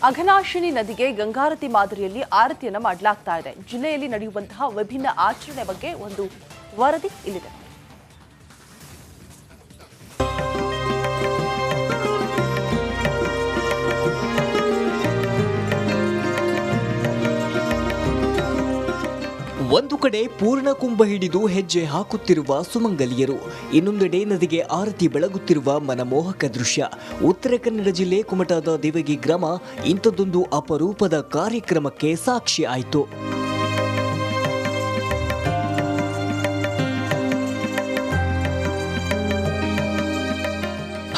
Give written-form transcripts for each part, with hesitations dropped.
ಅಘನಾಶಿನಿ ನದಿಗೆ ಗಂಗಾರತಿ ಮಾದರಿಯಲ್ಲಿ ಆರತಿಯನ್ನು ಮಾಡಲಾಗ್ತಾ ಇದೆ. ಜಿಲ್ಲೆಯಲ್ಲಿ ನಡೆಯುವಂತಹ ವಿಭಿನ್ನ ಆಚರಣೆ ಬಗ್ಗೆ ಒಂದು ವರದಿ ಇಲ್ಲಿದೆ. ಒಂದು ಕಡೆ ಪೂರ್ಣ ಕುಂಭ ಹಿಡಿದು ಹೆಜ್ಜೆ ಹಾಕುತ್ತಿರುವ ಸುಮಂಗಲಿಯರು, ಇನ್ನೊಂದೆಡೆ ನದಿಗೆ ಆರತಿ ಬೆಳಗುತ್ತಿರುವ ಮನಮೋಹಕ ದೃಶ್ಯ. ಉತ್ತರ ಕನ್ನಡ ಜಿಲ್ಲೆ ಕುಮಟಾದ ದೇವಗಿ ಗ್ರಾಮ ಇಂಥದ್ದೊಂದು ಅಪರೂಪದ ಕಾರ್ಯಕ್ರಮಕ್ಕೆ ಸಾಕ್ಷಿ ಆಯಿತು.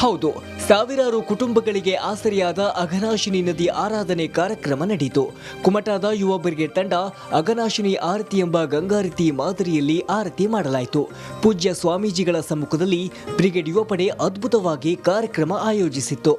ಹೌದು, ಸಾವಿರಾರು ಕುಟುಂಬಗಳಿಗೆ ಆಸರೆಯಾದ ಅಘನಾಶಿನಿ ನದಿ ಆರಾಧನೆ ಕಾರ್ಯಕ್ರಮ ನಡೆಯಿತು. ಕುಮಟಾದ ಯುವ ಬ್ರಿಗೇಡ್ ತಂಡ ಅಘನಾಶಿನಿ ಆರತಿ ಎಂಬ ಗಂಗಾರತಿ ಮಾದರಿಯಲ್ಲಿ ಆರತಿ ಮಾಡಲಾಯಿತು. ಪೂಜ್ಯ ಸ್ವಾಮೀಜಿಗಳ ಸಮ್ಮುಖದಲ್ಲಿ ಬ್ರಿಗೇಡ್ ಯುವ ಪಡೆ ಅದ್ಭುತವಾಗಿ ಕಾರ್ಯಕ್ರಮ ಆಯೋಜಿಸಿತ್ತು.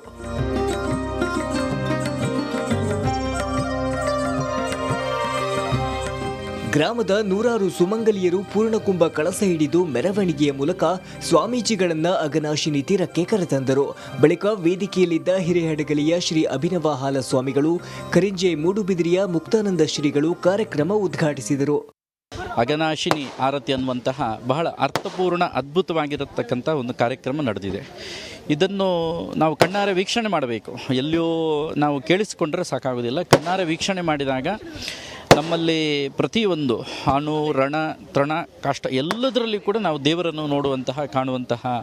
ಗ್ರಾಮದ ನೂರಾರು ಸುಮಂಗಲಿಯರು ಪೂರ್ಣಕುಂಭ ಕಳಸ ಹಿಡಿದು ಮೆರವಣಿಗೆಯ ಮೂಲಕ ಸ್ವಾಮೀಜಿಗಳನ್ನ ಅಘನಾಶಿನಿ ತೀರಕ್ಕೆ ಕರೆತಂದರು. ಬಳಿಕ ವೇದಿಕೆಯಲ್ಲಿದ್ದ ಹಿರೇಹಡಗಲಿಯ ಶ್ರೀ ಅಭಿನವ ಹಾಲ ಸ್ವಾಮಿಗಳು, ಕರಿಂಜೆ ಮೂಡುಬಿದಿರಿಯ ಮುಕ್ತಾನಂದ ಶ್ರೀಗಳು ಕಾರ್ಯಕ್ರಮ ಉದ್ಘಾಟಿಸಿದರು. ಅಘನಾಶಿನಿ ಆರತಿ ಅನ್ನುವಂತಹ ಬಹಳ ಅರ್ಥಪೂರ್ಣ ಅದ್ಭುತವಾಗಿರತಕ್ಕಂಥ ಒಂದು ಕಾರ್ಯಕ್ರಮ ನಡೆದಿದೆ. ಇದನ್ನು ನಾವು ಕಣ್ಣಾರೆ ವೀಕ್ಷಣೆ ಮಾಡಬೇಕು. ಎಲ್ಲಿಯೋ ನಾವು ಕೇಳಿಸಿಕೊಂಡ್ರೆ ಸಾಕಾಗೋದಿಲ್ಲ. ಕಣ್ಣಾರೆ ವೀಕ್ಷಣೆ ಮಾಡಿದಾಗ ನಮ್ಮಲ್ಲಿ ಪ್ರತಿಯೊಂದು ಅಣು ರಣ ತೃಣ ಕಾಷ್ಟ ಎಲ್ಲದರಲ್ಲಿ ಕೂಡ ನಾವು ದೇವರನ್ನು ನೋಡುವಂತಹ ಕಾಣುವಂತಹ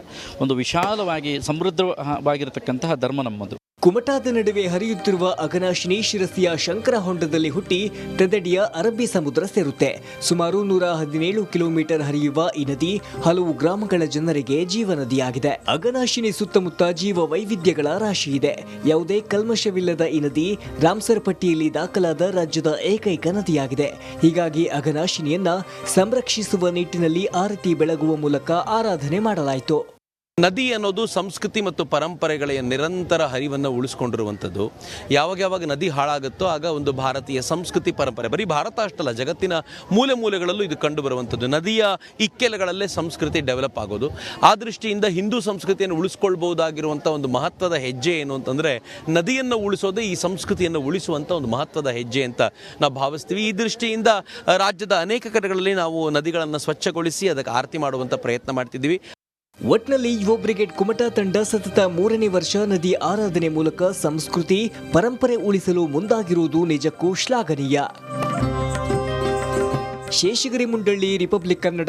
ಒಂದು ವಿಶಾಲವಾಗಿ ಸಮೃದ್ಧವಾಗಿರತಕ್ಕಂತಹ ಧರ್ಮ ನಮ್ಮದು. ಕುಮಟಾದ ನಡುವೆ ಹರಿಯುತ್ತಿರುವ ಅಘನಾಶಿನಿ ಶಿರಸಿಯ ಶಂಕರ ಹೊಂಡದಲ್ಲಿ ಹುಟ್ಟಿ ತದಡಿಯ ಅರಬ್ಬಿ ಸಮುದ್ರ ಸೇರುತ್ತೆ. ಸುಮಾರು 117 ಕಿಲೋಮೀಟರ್ ಹರಿಯುವ ಈ ನದಿ ಹಲವು ಗ್ರಾಮಗಳ ಜನರಿಗೆ ಜೀವನದಿಯಾಗಿದೆ. ಅಘನಾಶಿನಿ ಸುತ್ತಮುತ್ತ ಜೀವ ವೈವಿಧ್ಯಗಳ ರಾಶಿ ಇದೆ. ಯಾವುದೇ ಕಲ್ಮಶವಿಲ್ಲದ ಈ ನದಿ ರಾಮ್ಸರ್ ಪಟ್ಟಿಯಲ್ಲಿ ದಾಖಲಾದ ರಾಜ್ಯದ ಏಕೈಕ ನದಿಯಾಗಿದೆ. ಹೀಗಾಗಿ ಅಘನಾಶಿನಿಯನ್ನ ಸಂರಕ್ಷಿಸುವ ನಿಟ್ಟಿನಲ್ಲಿ ಆರತಿ ಬೆಳಗುವ ಮೂಲಕ ಆರಾಧನೆ ಮಾಡಲಾಯಿತು. ನದಿ ಅನ್ನೋದು ಸಂಸ್ಕೃತಿ ಮತ್ತು ಪರಂಪರೆಗಳ ನಿರಂತರ ಹರಿವನ್ನು ಉಳಿಸ್ಕೊಂಡಿರುವಂಥದ್ದು. ಯಾವಾಗ ನದಿ ಹಾಳಾಗುತ್ತೋ ಆಗ ಒಂದು ಭಾರತೀಯ ಸಂಸ್ಕೃತಿ ಪರಂಪರೆ, ಬರೀ ಭಾರತ ಅಷ್ಟಲ್ಲ, ಜಗತ್ತಿನ ಮೂಲೆ ಮೂಲೆಗಳಲ್ಲೂ ಇದು ಕಂಡು ಬರುವಂಥದ್ದು. ನದಿಯ ಇಕ್ಕೆಲಗಳಲ್ಲೇ ಸಂಸ್ಕೃತಿ ಡೆವಲಪ್ ಆಗೋದು. ಆ ದೃಷ್ಟಿಯಿಂದ ಹಿಂದೂ ಸಂಸ್ಕೃತಿಯನ್ನು ಉಳಿಸ್ಕೊಳ್ಬಹುದಾಗಿರುವಂಥ ಒಂದು ಮಹತ್ವದ ಹೆಜ್ಜೆ ಏನು ಅಂತಂದರೆ ನದಿಯನ್ನು ಉಳಿಸೋದೇ ಈ ಸಂಸ್ಕೃತಿಯನ್ನು ಉಳಿಸುವಂಥ ಒಂದು ಮಹತ್ವದ ಹೆಜ್ಜೆ ಅಂತ ನಾವು ಭಾವಿಸ್ತೀವಿ. ಈ ದೃಷ್ಟಿಯಿಂದ ರಾಜ್ಯದ ಅನೇಕ ಕಡೆಗಳಲ್ಲಿ ನಾವು ನದಿಗಳನ್ನು ಸ್ವಚ್ಛಗೊಳಿಸಿ ಅದಕ್ಕೆ ಆರತಿ ಮಾಡುವಂಥ ಪ್ರಯತ್ನ ಮಾಡ್ತಿದ್ದೀವಿ. ಒಟ್ನಲ್ಲಿ ಯುವ ಬ್ರಿಗೇಡ್ ಕುಮಟಾ ತಂಡ ಸತತ 3ನೇ ವರ್ಷ ನದಿ ಆರಾಧನೆ ಮೂಲಕ ಸಂಸ್ಕೃತಿ ಪರಂಪರೆ ಉಳಿಸಲು ಮುಂದಾಗಿರುವುದು ನಿಜಕ್ಕೂ ಶ್ಲಾಘನೀಯ. ಶೇಷಗಿರಿ ಮುಂಡಳ್ಳಿ, ರಿಪಬ್ಲಿಕ್ ಕನ್ನಡ.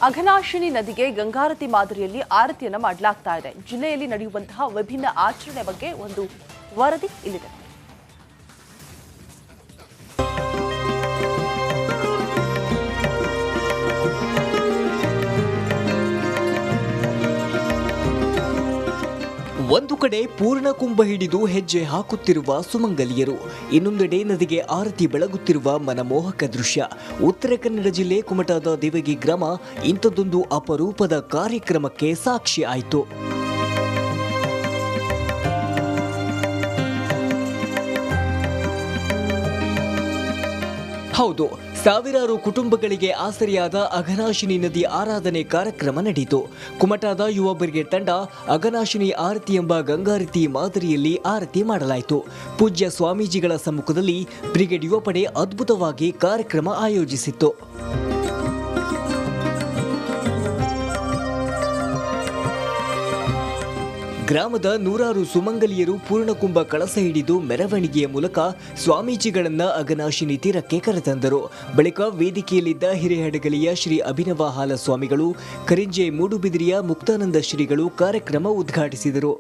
ಅಘನಾಶಿನಿ ನದಿಗೆ ಗಂಗಾರತಿ ಮಾದರಿಯಲ್ಲಿ ಆರತಿಯನ್ನು ಮಾಡಲಾಗ್ತಾ ಇದೆ. ಜಿಲ್ಲೆಯಲ್ಲಿ ನಡೆಯುವಂತಹ ವಿಭಿನ್ನ ಆಚರಣೆ ಬಗ್ಗೆ ಒಂದು ವರದಿ ಇಲ್ಲಿದೆ. ಒಂದು ಕಡೆ ಪೂರ್ಣ ಕುಂಭ ಹಿಡಿದು ಹೆಜ್ಜೆ ಹಾಕುತ್ತಿರುವ ಸುಮಂಗಲಿಯರು, ಇನ್ನೊಂದೆಡೆ ನದಿಗೆ ಆರತಿ ಬೆಳಗುತ್ತಿರುವ ಮನಮೋಹಕ ದೃಶ್ಯ. ಉತ್ತರ ಕನ್ನಡ ಜಿಲ್ಲೆ ಕುಮಟಾದ ದೇವಗಿ ಗ್ರಾಮ ಇಂಥದ್ದೊಂದು ಅಪರೂಪದ ಕಾರ್ಯಕ್ರಮಕ್ಕೆ ಸಾಕ್ಷಿ ಆಯಿತು. ಹೌದು, ಸಾವಿರಾರು ಕುಟುಂಬಗಳಿಗೆ ಆಸರೆಯಾದ ಅಘನಾಶಿನಿ ನದಿ ಆರಾಧನೆ ಕಾರ್ಯಕ್ರಮ ನಡೆಯಿತು. ಕುಮಟಾದ ಯುವ ಬ್ರಿಗೇಡ್ ತಂಡ ಅಘನಾಶಿನಿ ಆರತಿ ಎಂಬ ಗಂಗಾರತಿ ಮಾದರಿಯಲ್ಲಿ ಆರತಿ ಮಾಡಲಾಯಿತು. ಪೂಜ್ಯ ಸ್ವಾಮೀಜಿಗಳ ಸಮ್ಮುಖದಲ್ಲಿ ಬ್ರಿಗೇಡ್ ಯುವ ಪಡೆ ಅದ್ಭುತವಾಗಿ ಕಾರ್ಯಕ್ರಮ ಆಯೋಜಿಸಿತ್ತು. ಗ್ರಾಮದ ನೂರಾರು ಸುಮಂಗಲಿಯರು ಪೂರ್ಣಕುಂಭ ಕಳಸ ಹಿಡಿದು ಮೆರವಣಿಗೆಯ ಮೂಲಕ ಸ್ವಾಮೀಜಿಗಳನ್ನ ಅಘನಾಶಿನಿ ತೀರಕ್ಕೆ ಕರೆತಂದರು. ಬಳಿಕ ವೇದಿಕೆಯಲ್ಲಿದ್ದ ಹಿರೇಹಡಗಲಿಯ ಶ್ರೀ ಅಭಿನವ ಹಾಲ ಸ್ವಾಮಿಗಳು, ಕರಿಂಜೆ ಮೂಡುಬಿದಿರಿಯ ಮುಕ್ತಾನಂದ ಶ್ರೀಗಳು ಕಾರ್ಯಕ್ರಮ ಉದ್ಘಾಟಿಸಿದರು.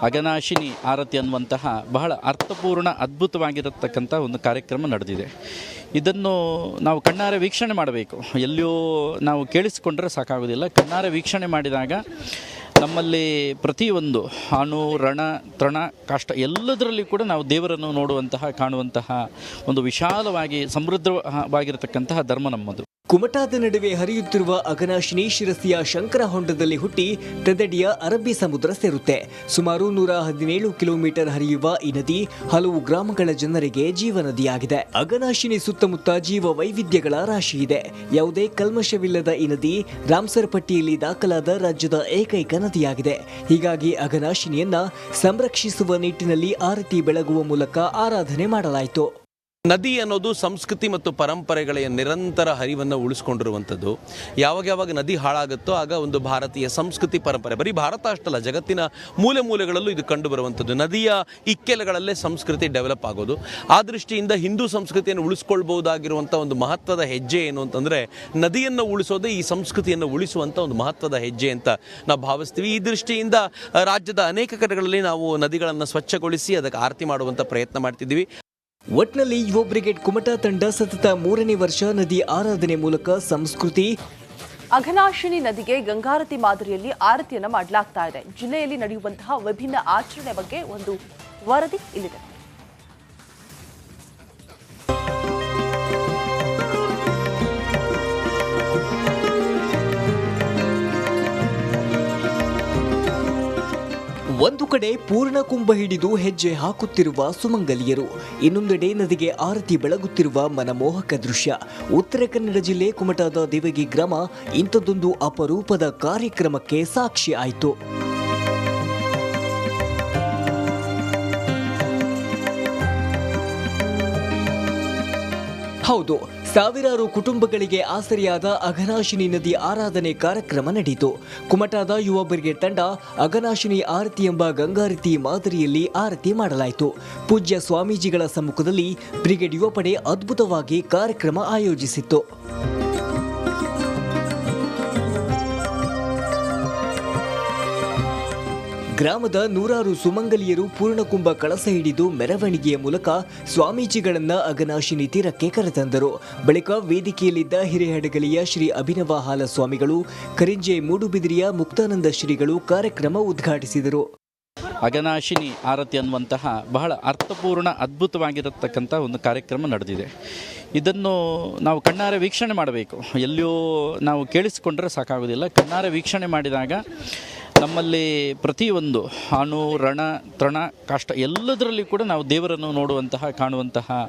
ಅಘನಾಶಿನಿ ಆರತಿ ಅನ್ನುವಂತಹ ಬಹಳ ಅರ್ಥಪೂರ್ಣ ಅದ್ಭುತವಾಗಿರತಕ್ಕಂಥ ಒಂದು ಕಾರ್ಯಕ್ರಮ ನಡೆದಿದೆ. ಇದನ್ನು ನಾವು ಕಣ್ಣಾರೆ ವೀಕ್ಷಣೆ ಮಾಡಬೇಕು. ಎಲ್ಲಿಯೋ ನಾವು ಕೇಳಿಸಿಕೊಂಡ್ರೆ ಸಾಕಾಗೋದಿಲ್ಲ. ಕಣ್ಣಾರೆ ವೀಕ್ಷಣೆ ಮಾಡಿದಾಗ ನಮ್ಮಲ್ಲಿ ಪ್ರತಿಯೊಂದು ಅಣು ರಣ ತೃಣ ಕಾಷ್ಟ ಎಲ್ಲದರಲ್ಲಿ ಕೂಡ ನಾವು ದೇವರನ್ನು ನೋಡುವಂತಹ ಕಾಣುವಂತಹ ಒಂದು ವಿಶಾಲವಾಗಿ ಸಮೃದ್ಧವಾಗಿರತಕ್ಕಂತಹ ಧರ್ಮ ನಮ್ಮದು. ಕುಮಟಾದ ನಡುವೆ ಹರಿಯುತ್ತಿರುವ ಅಘನಾಶಿನಿ ಶಿರಸಿಯ ಶಂಕರ ಹೊಂಡದಲ್ಲಿ ಹುಟ್ಟಿ ತದಡಿಯ ಅರಬ್ಬಿ ಸಮುದ್ರ ಸೇರುತ್ತೆ. ಸುಮಾರು 117 ಕಿಲೋಮೀಟರ್ ಹರಿಯುವ ಈ ನದಿ ಹಲವು ಗ್ರಾಮಗಳ ಜನರಿಗೆ ಜೀವನದಿಯಾಗಿದೆ. ಅಘನಾಶಿನಿ ಸುತ್ತಮುತ್ತ ಜೀವ ವೈವಿಧ್ಯಗಳ ರಾಶಿ ಇದೆ. ಯಾವುದೇ ಕಲ್ಮಶವಿಲ್ಲದ ಈ ನದಿ ರಾಮ್ಸರ್ ಪಟ್ಟಿಯಲ್ಲಿ ದಾಖಲಾದ ರಾಜ್ಯದ ಏಕೈಕ ನದಿಯಾಗಿದೆ. ಹೀಗಾಗಿ ಅಘನಾಶಿನಿಯನ್ನ ಸಂರಕ್ಷಿಸುವ ನಿಟ್ಟಿನಲ್ಲಿ ಆರತಿ ಬೆಳಗುವ ಮೂಲಕ ಆರಾಧನೆ ಮಾಡಲಾಯಿತು. ನದಿ ಅನ್ನೋದು ಸಂಸ್ಕೃತಿ ಮತ್ತು ಪರಂಪರೆಗಳ ನಿರಂತರ ಹರಿವನ್ನು ಉಳಿಸ್ಕೊಂಡಿರುವಂಥದ್ದು. ಯಾವಾಗ ನದಿ ಹಾಳಾಗುತ್ತೋ ಆಗ ಒಂದು ಭಾರತೀಯ ಸಂಸ್ಕೃತಿ ಪರಂಪರೆ, ಬರೀ ಭಾರತ ಅಷ್ಟಲ್ಲ, ಜಗತ್ತಿನ ಮೂಲೆ ಮೂಲೆಗಳಲ್ಲೂ ಇದು ಕಂಡು ಬರುವಂಥದ್ದು. ನದಿಯ ಇಕ್ಕೆಲಗಳಲ್ಲೇ ಸಂಸ್ಕೃತಿ ಡೆವಲಪ್ ಆಗೋದು. ಆ ದೃಷ್ಟಿಯಿಂದ ಹಿಂದೂ ಸಂಸ್ಕೃತಿಯನ್ನು ಉಳಿಸ್ಕೊಳ್ಬಹುದಾಗಿರುವಂಥ ಒಂದು ಮಹತ್ವದ ಹೆಜ್ಜೆ ಏನು ಅಂತಂದರೆ, ನದಿಯನ್ನು ಉಳಿಸೋದೇ ಈ ಸಂಸ್ಕೃತಿಯನ್ನು ಉಳಿಸುವಂಥ ಒಂದು ಮಹತ್ವದ ಹೆಜ್ಜೆ ಅಂತ ನಾವು ಭಾವಿಸ್ತೀವಿ. ಈ ದೃಷ್ಟಿಯಿಂದ ರಾಜ್ಯದ ಅನೇಕ ಕಡೆಗಳಲ್ಲಿ ನಾವು ನದಿಗಳನ್ನು ಸ್ವಚ್ಛಗೊಳಿಸಿ ಅದಕ್ಕೆ ಆರತಿ ಮಾಡುವಂಥ ಪ್ರಯತ್ನ ಮಾಡ್ತಿದ್ದೀವಿ. ಒಟ್ನಲ್ಲಿ ಯುವ ಬ್ರಿಗೇಡ್ ಕುಮಟಾ ತಂಡ ಸತತ 3ನೇ ವರ್ಷ ನದಿ ಆರಾಧನೆ ಮೂಲಕ ಸಂಸ್ಕೃತಿ ಅಘನಾಶಿನಿ ನದಿಗೆ ಗಂಗಾರತಿ ಮಾದರಿಯಲ್ಲಿ ಆರತಿಯನ್ನು ಮಾಡಲಾಗ್ತಾ ಇದೆ. ಜಿಲ್ಲೆಯಲ್ಲಿ ನಡೆಯುವಂತಹ ವಿಭಿನ್ನ ಆಚರಣೆ ಬಗ್ಗೆ ಒಂದು ವರದಿ ಇಲ್ಲಿದೆ. ಒಂದು ಕಡೆ ಪೂರ್ಣ ಕುಂಭ ಹಿಡಿದು ಹೆಜ್ಜೆ ಹಾಕುತ್ತಿರುವ ಸುಮಂಗಲಿಯರು, ಇನ್ನೊಂದೆಡೆ ನದಿಗೆ ಆರತಿ ಬೆಳಗುತ್ತಿರುವ ಮನಮೋಹಕ ದೃಶ್ಯ. ಉತ್ತರ ಕನ್ನಡ ಜಿಲ್ಲೆ ಕುಮಟಾದ ದೇವಗಿ ಗ್ರಾಮ ಇಂಥದ್ದೊಂದು ಅಪರೂಪದ ಕಾರ್ಯಕ್ರಮಕ್ಕೆ ಸಾಕ್ಷಿ ಆಯಿತು. ಹೌದು, ಸಾವಿರಾರು ಕುಟುಂಬಗಳಿಗೆ ಆಸರೆಯಾದ ಅಘನಾಶಿನಿ ನದಿ ಆರಾಧನೆ ಕಾರ್ಯಕ್ರಮ ನಡೆಯಿತು. ಕುಮಟಾದ ಯುವ ಬ್ರಿಗೇಡ್ ತಂಡ ಅಘನಾಶಿನಿ ಆರತಿ ಎಂಬ ಗಂಗಾರತಿ ಮಾದರಿಯಲ್ಲಿ ಆರತಿ ಮಾಡಲಾಯಿತು. ಪೂಜ್ಯ ಸ್ವಾಮೀಜಿಗಳ ಸಮ್ಮುಖದಲ್ಲಿ ಬ್ರಿಗೇಡ್ ಯುವ ಪಡೆ ಅದ್ಭುತವಾಗಿ ಕಾರ್ಯಕ್ರಮ ಆಯೋಜಿಸಿತ್ತು. ಗ್ರಾಮದ ನೂರಾರು ಸುಮಂಗಲಿಯರು ಪೂರ್ಣಕುಂಭ ಕಳಸ ಹಿಡಿದು ಮೆರವಣಿಗೆಯ ಮೂಲಕ ಸ್ವಾಮೀಜಿಗಳನ್ನ ಅಘನಾಶಿನಿ ತೀರಕ್ಕೆ ಕರೆತಂದರು. ಬಳಿಕ ವೇದಿಕೆಯಲ್ಲಿದ್ದ ಹಿರೇಹಡಗಲಿಯ ಶ್ರೀ ಅಭಿನವ ಹಾಲ ಸ್ವಾಮಿಗಳು, ಕರಿಂಜೆ ಮೂಡುಬಿದಿರಿಯ ಮುಕ್ತಾನಂದ ಶ್ರೀಗಳು ಕಾರ್ಯಕ್ರಮ ಉದ್ಘಾಟಿಸಿದರು. ಅಘನಾಶಿನಿ ಆರತಿ ಅನ್ನುವಂತಹ ಬಹಳ ಅರ್ಥಪೂರ್ಣ ಅದ್ಭುತವಾಗಿರತಕ್ಕಂಥ ಒಂದು ಕಾರ್ಯಕ್ರಮ ನಡೆದಿದೆ. ಇದನ್ನು ನಾವು ಕಣ್ಣಾರೆ ವೀಕ್ಷಣೆ ಮಾಡಬೇಕು. ಎಲ್ಲಿಯೂ ನಾವು ಕೇಳಿಸಿಕೊಂಡ್ರೆ ಸಾಕಾಗೋದಿಲ್ಲ. ಕಣ್ಣಾರೆ ವೀಕ್ಷಣೆ ಮಾಡಿದಾಗ ನಮ್ಮಲ್ಲಿ ಪ್ರತಿಯೊಂದು ಅಣು, ರಣ, ತೃಣ, ಕಾಷ್ಟ ಎಲ್ಲದರಲ್ಲಿ ಕೂಡ ನಾವು ದೇವರನ್ನು ನೋಡುವಂತಹ, ಕಾಣುವಂತಹ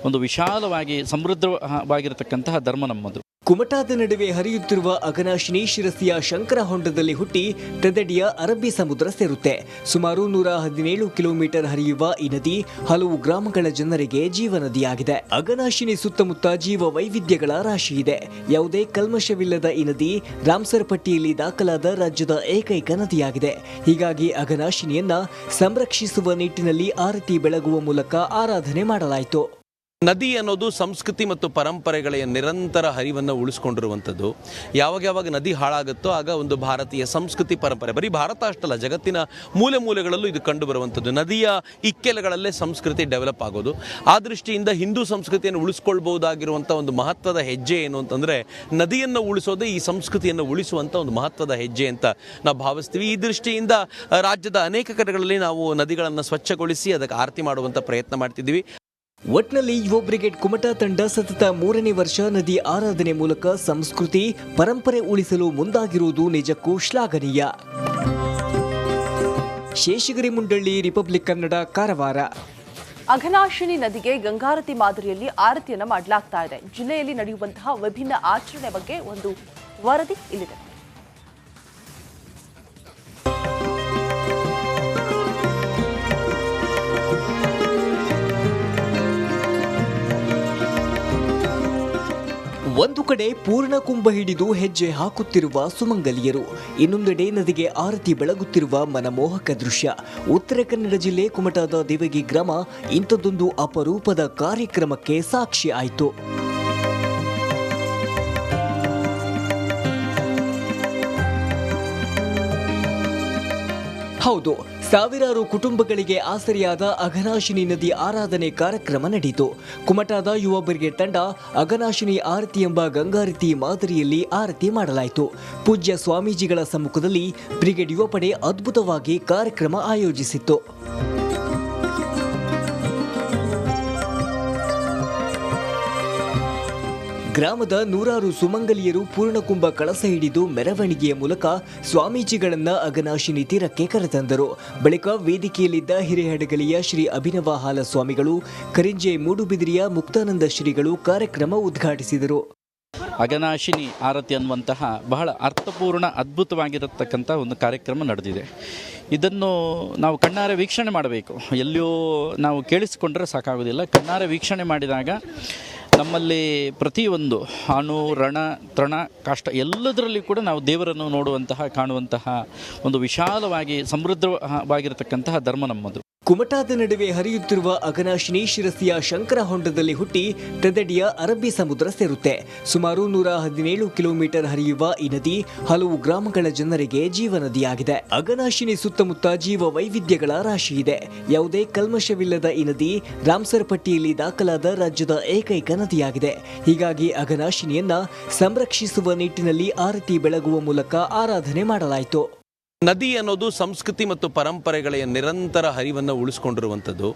ಒಂದು ವಿಶಾಲವಾಗಿ ಸಮೃದ್ಧವಾಗಿರತಕ್ಕಂತಹ ಧರ್ಮ ನಮ್ಮದು. ಕುಮಟಾದ ನಡುವೆ ಹರಿಯುತ್ತಿರುವ ಅಘನಾಶಿನಿ ಶಿರಸಿಯ ಶಂಕರ ಹೊಂಡದಲ್ಲಿ ಹುಟ್ಟಿ ತದಡಿಯ ಅರಬ್ಬಿ ಸಮುದ್ರ ಸೇರುತ್ತೆ. ಸುಮಾರು 117 ಕಿಲೋಮೀಟರ್ ಹರಿಯುವ ಈ ನದಿ ಹಲವು ಗ್ರಾಮಗಳ ಜನರಿಗೆ ಜೀವನದಿಯಾಗಿದೆ. ಅಘನಾಶಿನಿ ಸುತ್ತಮುತ್ತ ಜೀವ ವೈವಿಧ್ಯಗಳ ರಾಶಿ ಇದೆ. ಯಾವುದೇ ಕಲ್ಮಶವಿಲ್ಲದ ಈ ನದಿ ರಾಮ್ಸರ್ ಪಟ್ಟಿಯಲ್ಲಿ ದಾಖಲಾದ ರಾಜ್ಯದ ಏಕೈಕ ನದಿಯಾಗಿದೆ. ಹೀಗಾಗಿ ಅಘನಾಶಿನಿಯನ್ನ ಸಂರಕ್ಷಿಸುವ ನಿಟ್ಟಿನಲ್ಲಿ ಆರತಿ ಬೆಳಗುವ ಮೂಲಕ ಆರಾಧನೆ ಮಾಡಲಾಯಿತು. ನದಿ ಅನ್ನೋದು ಸಂಸ್ಕೃತಿ ಮತ್ತು ಪರಂಪರೆಗಳ ನಿರಂತರ ಹರಿವನ್ನು ಉಳಿಸ್ಕೊಂಡಿರುವಂಥದ್ದು. ಯಾವಾಗ ನದಿ ಹಾಳಾಗುತ್ತೋ ಆಗ ಒಂದು ಭಾರತೀಯ ಸಂಸ್ಕೃತಿ ಪರಂಪರೆ, ಬರೀ ಭಾರತ ಅಷ್ಟಲ್ಲ, ಜಗತ್ತಿನ ಮೂಲೆ ಮೂಲೆಗಳಲ್ಲೂ ಇದು ಕಂಡು ಬರುವಂಥದ್ದು. ನದಿಯ ಇಕ್ಕೆಲಗಳಲ್ಲೇ ಸಂಸ್ಕೃತಿ ಡೆವಲಪ್ ಆಗೋದು. ಆ ದೃಷ್ಟಿಯಿಂದ ಹಿಂದೂ ಸಂಸ್ಕೃತಿಯನ್ನು ಉಳಿಸ್ಕೊಳ್ಬಹುದಾಗಿರುವಂಥ ಒಂದು ಮಹತ್ವದ ಹೆಜ್ಜೆ ಏನು ಅಂತಂದರೆ, ನದಿಯನ್ನು ಉಳಿಸೋದೇ ಈ ಸಂಸ್ಕೃತಿಯನ್ನು ಉಳಿಸುವಂಥ ಒಂದು ಮಹತ್ವದ ಹೆಜ್ಜೆ ಅಂತ ನಾವು ಭಾವಿಸ್ತೀವಿ. ಈ ದೃಷ್ಟಿಯಿಂದ ರಾಜ್ಯದ ಅನೇಕ ಕಡೆಗಳಲ್ಲಿ ನಾವು ನದಿಗಳನ್ನು ಸ್ವಚ್ಛಗೊಳಿಸಿ ಅದಕ್ಕೆ ಆರತಿ ಮಾಡುವಂಥ ಪ್ರಯತ್ನ ಮಾಡ್ತಿದ್ದೀವಿ. ಒಟ್ನಲ್ಲಿ ಯುವ ಬ್ರಿಗೇಡ್ ಕುಮಟಾ ತಂಡ ಸತತ 3ನೇ ವರ್ಷ ನದಿ ಆರಾಧನೆ ಮೂಲಕ ಸಂಸ್ಕೃತಿ ಪರಂಪರೆ ಉಳಿಸಲು ಮುಂದಾಗಿರುವುದು ನಿಜಕ್ಕೂ ಶ್ಲಾಘನೀಯ. ಶೇಷಗಿರಿ ಮುಂಡಳ್ಳಿ, ರಿಪಬ್ಲಿಕ್ ಕನ್ನಡ, ಕಾರವಾರ. ಅಘನಾಶಿನಿ ನದಿಗೆ ಗಂಗಾರತಿ ಮಾದರಿಯಲ್ಲಿ ಆರತಿಯನ್ನು ಮಾಡಲಾಗ್ತಾ ಇದೆ. ಜಿಲ್ಲೆಯಲ್ಲಿ ನಡೆಯುವಂತಹ ವಿಭಿನ್ನ ಆಚರಣೆ ಬಗ್ಗೆ ಒಂದು ವರದಿ ಇಲ್ಲಿದೆ. ಒಂದು ಕಡೆ ಪೂರ್ಣ ಕುಂಭ ಹಿಡಿದು ಹೆಜ್ಜೆ ಹಾಕುತ್ತಿರುವ ಸುಮಂಗಲಿಯರು, ಇನ್ನೊಂದೆಡೆ ನದಿಗೆ ಆರತಿ ಬೆಳಗುತ್ತಿರುವ ಮನಮೋಹಕ ದೃಶ್ಯ. ಉತ್ತರ ಕನ್ನಡ ಜಿಲ್ಲೆ ಕುಮಟಾದ ದೇವಗಿ ಗ್ರಾಮ ಇಂಥದ್ದೊಂದು ಅಪರೂಪದ ಕಾರ್ಯಕ್ರಮಕ್ಕೆ ಸಾಕ್ಷಿ ಆಯಿತು. ಹೌದು, ಸಾವಿರಾರು ಕುಟುಂಬಗಳಿಗೆ ಆಸರೆಯಾದ ಅಘನಾಶಿನಿ ನದಿ ಆರಾಧನೆ ಕಾರ್ಯಕ್ರಮ ನಡೆಯಿತು. ಕುಮಟಾದ ಯುವ ಬ್ರಿಗೇಡ್ ತಂಡ ಅಘನಾಶಿನಿ ಆರತಿ ಎಂಬ ಗಂಗಾರತಿ ಮಾದರಿಯಲ್ಲಿ ಆರತಿ ಮಾಡಲಾಯಿತು. ಪೂಜ್ಯ ಸ್ವಾಮೀಜಿಗಳ ಸಮ್ಮುಖದಲ್ಲಿ ಬ್ರಿಗೇಡ್ ಯುವ ಪಡೆ ಅದ್ಭುತವಾಗಿ ಕಾರ್ಯಕ್ರಮ ಆಯೋಜಿಸಿತ್ತು. ಗ್ರಾಮದ ನೂರಾರು ಸುಮಂಗಲಿಯರು ಪೂರ್ಣಕುಂಭ ಕಳಸ ಹಿಡಿದು ಮೆರವಣಿಗೆಯ ಮೂಲಕ ಸ್ವಾಮೀಜಿಗಳನ್ನ ಅಘನಾಶಿನಿ ತೀರಕ್ಕೆ ಕರೆತಂದರು. ಬಳಿಕ ವೇದಿಕೆಯಲ್ಲಿದ್ದ ಹಿರೇಹಡಗಲಿಯ ಶ್ರೀ ಅಭಿನವ ಹಾಲ ಸ್ವಾಮಿಗಳು, ಕರಿಂಜೆ ಮೂಡುಬಿದಿರಿಯ ಮುಕ್ತಾನಂದ ಶ್ರೀಗಳು ಕಾರ್ಯಕ್ರಮ ಉದ್ಘಾಟಿಸಿದರು. ಅಘನಾಶಿನಿ ಆರತಿ ಅನ್ನುವಂತಹ ಬಹಳ ಅರ್ಥಪೂರ್ಣ ಅದ್ಭುತವಾಗಿರತಕ್ಕಂಥ ಒಂದು ಕಾರ್ಯಕ್ರಮ ನಡೆದಿದೆ. ಇದನ್ನು ನಾವು ಕಣ್ಣಾರೆ ವೀಕ್ಷಣೆ ಮಾಡಬೇಕು. ಎಲ್ಲಿಯೂ ನಾವು ಕೇಳಿಸಿಕೊಂಡ್ರೆ ಸಾಕಾಗೋದಿಲ್ಲ. ಕಣ್ಣಾರೆ ವೀಕ್ಷಣೆ ಮಾಡಿದಾಗ ನಮ್ಮಲ್ಲಿ ಪ್ರತಿಯೊಂದು ಅಣು, ರಣ, ತೃಣ, ಕಾಷ್ಟ ಎಲ್ಲದರಲ್ಲಿ ಕೂಡ ನಾವು ದೇವರನ್ನು ನೋಡುವಂತಹ, ಕಾಣುವಂತಹ ಒಂದು ವಿಶಾಲವಾಗಿ ಸಮೃದ್ಧವಾಗಿರತಕ್ಕಂತಹ ಧರ್ಮ ನಮ್ಮದು. ಕುಮಟಾದ ನಡುವೆ ಹರಿಯುತ್ತಿರುವ ಅಘನಾಶಿನಿ ಶಿರಸಿಯ ಶಂಕರ ಹೊಂಡದಲ್ಲಿ ಹುಟ್ಟಿ ತೆದಡಿಯ ಅರಬ್ಬಿ ಸಮುದ್ರ ಸೇರುತ್ತೆ. ಸುಮಾರು 117 ಕಿಲೋಮೀಟರ್ ಹರಿಯುವ ಈ ನದಿ ಹಲವು ಗ್ರಾಮಗಳ ಜನರಿಗೆ ಜೀವನದಿಯಾಗಿದೆ. ಅಘನಾಶಿನಿ ಸುತ್ತಮುತ್ತ ಜೀವ ವೈವಿಧ್ಯಗಳ ರಾಶಿ ಇದೆ. ಯಾವುದೇ ಕಲ್ಮಶವಿಲ್ಲದ ಈ ನದಿ ರಾಮ್ಸರ್ ಪಟ್ಟಿಯಲ್ಲಿ ದಾಖಲಾದ ರಾಜ್ಯದ ಏಕೈಕ ನದಿಯಾಗಿದೆ. ಹೀಗಾಗಿ ಅಘನಾಶಿನಿಯನ್ನ ಸಂರಕ್ಷಿಸುವ ನಿಟ್ಟಿನಲ್ಲಿ ಆರತಿ ಬೆಳಗುವ ಮೂಲಕ ಆರಾಧನೆ ಮಾಡಲಾಯಿತು. ನದಿ ಅನ್ನೋದು ಸಂಸ್ಕೃತಿ ಮತ್ತು ಪರಂಪರೆಗಳ ನಿರಂತರ ಹರಿವನ್ನು ಉಳಿಸ್ಕೊಂಡಿರುವಂಥದ್ದು.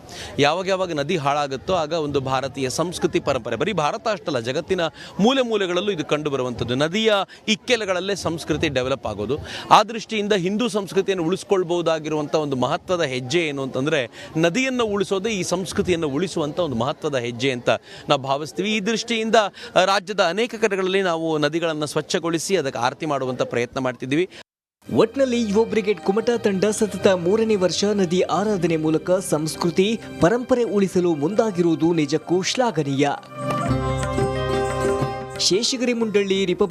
ಯಾವಾಗ ನದಿ ಹಾಳಾಗುತ್ತೋ ಆಗ ಒಂದು ಭಾರತೀಯ ಸಂಸ್ಕೃತಿ ಪರಂಪರೆ, ಬರೀ ಭಾರತ ಅಷ್ಟಲ್ಲ, ಜಗತ್ತಿನ ಮೂಲೆ ಮೂಲೆಗಳಲ್ಲೂ ಇದು ಕಂಡು ಬರುವಂಥದ್ದು. ನದಿಯ ಇಕ್ಕೆಲಗಳಲ್ಲೇ ಸಂಸ್ಕೃತಿ ಡೆವಲಪ್ ಆಗೋದು. ಆ ದೃಷ್ಟಿಯಿಂದ ಹಿಂದೂ ಸಂಸ್ಕೃತಿಯನ್ನು ಉಳಿಸ್ಕೊಳ್ಬಹುದಾಗಿರುವಂಥ ಒಂದು ಮಹತ್ವದ ಹೆಜ್ಜೆ ಏನು ಅಂತಂದರೆ, ನದಿಯನ್ನು ಉಳಿಸೋದೇ ಈ ಸಂಸ್ಕೃತಿಯನ್ನು ಉಳಿಸುವಂಥ ಒಂದು ಮಹತ್ವದ ಹೆಜ್ಜೆ ಅಂತ ನಾವು ಭಾವಿಸ್ತೀವಿ. ಈ ದೃಷ್ಟಿಯಿಂದ ರಾಜ್ಯದ ಅನೇಕ ಕಡೆಗಳಲ್ಲಿ ನಾವು ನದಿಗಳನ್ನು ಸ್ವಚ್ಛಗೊಳಿಸಿ ಅದಕ್ಕೆ ಆರತಿ ಮಾಡುವಂಥ ಪ್ರಯತ್ನ ಮಾಡ್ತಿದ್ದೀವಿ. ಒಟ್ನಲ್ಲಿ ಯುವ ಬ್ರಿಗೇಡ್ ಕುಮಟಾ ತಂಡ ಸತತ 3ನೇ ವರ್ಷ ನದಿ ಆರಾಧನೆ ಮೂಲಕ ಸಂಸ್ಕೃತಿ ಪರಂಪರೆ ಉಳಿಸಲು ಮುಂದಾಗಿರುವುದು ನಿಜಕ್ಕೂ ಶ್ಲಾಘನೀಯ. ಶೇಷಗಿರಿ ಮುಂಡಳ್ಳಿ, ರಿಪಬ್ಲಿಕ್